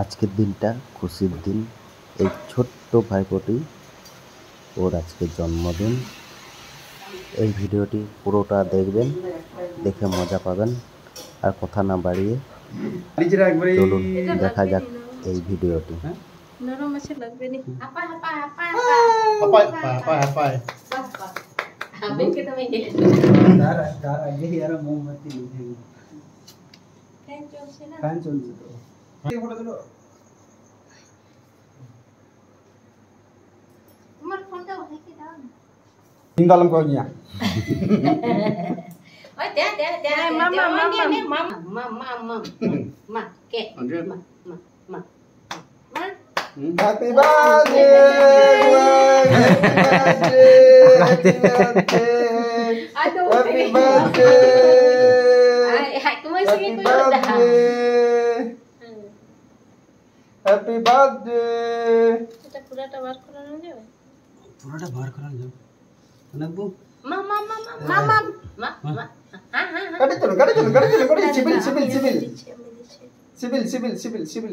আজকের দিনটা খুশির দিন। এই ছোট্ট ভাইপোটি ওর আজকে জন্মদিন। এই ভিডিওটি পুরোটা দেখবেন, দেখে মজা পাবেন। আর কথা না বাড়িয়ে চলুন দেখা যাক এই ভিডিওটি। নরম আছে লাগবে নি হাপায় হাপায় হাপায় হাপায় হাপায় হাপায় হাপায় কে তুমি তার আগে यार মোমবাতি নিতে ফ্যান চলছে না ফ্যান চলছে তো এই ফটো দিলো তোমার ফোনটা ওখানে দাও না হিন্দালম কো নিয়া ওই দে দে দে মামা মা কে মা Happy birthday, happy birthday, happy birthday, hai kamu sini ko dah happy birthday. এটা পুরাটা বার করানো যাবে পুরোটা বার করা যাবে নাকবো mama কাটে চলো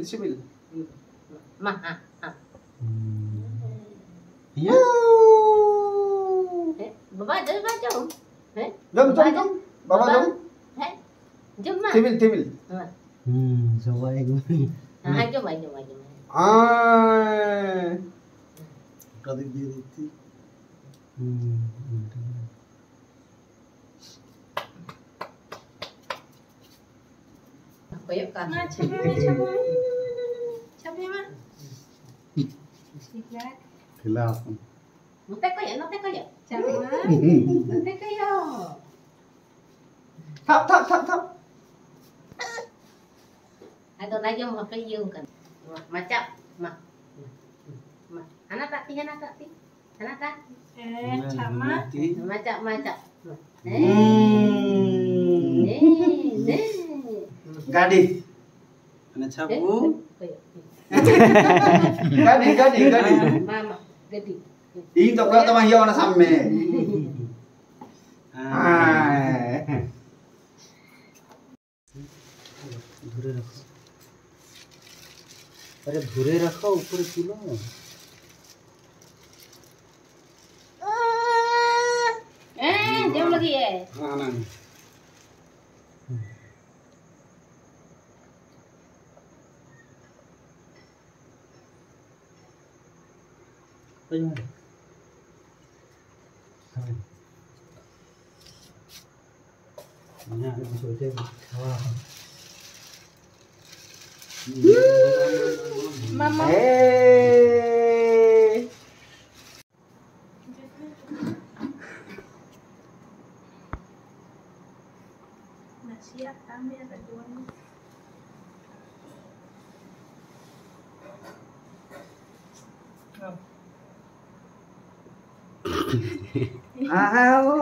সিভিল ma ইয়া baba jom জম বাবা জম jom ma সিভিল সবাই jom আয় ওটা দিয়ে দিচ্ছি koyok ka না ছবি মা siklat খেলা no te koyok ছবি মা no te koyok থাপ Aduh lagi mau apa yung kan? Macam, anak tak ti. ছামা Macam. গাড়ি মানে ছাপু গাড়ি Mama, gede. ই তো কত মা হিয়া না সামনে ধরে রাখো अरे धुरे रखो ऊपर तुलो Jauh lagi ya. हाँ ना mama siap kami ada dua nih Wow.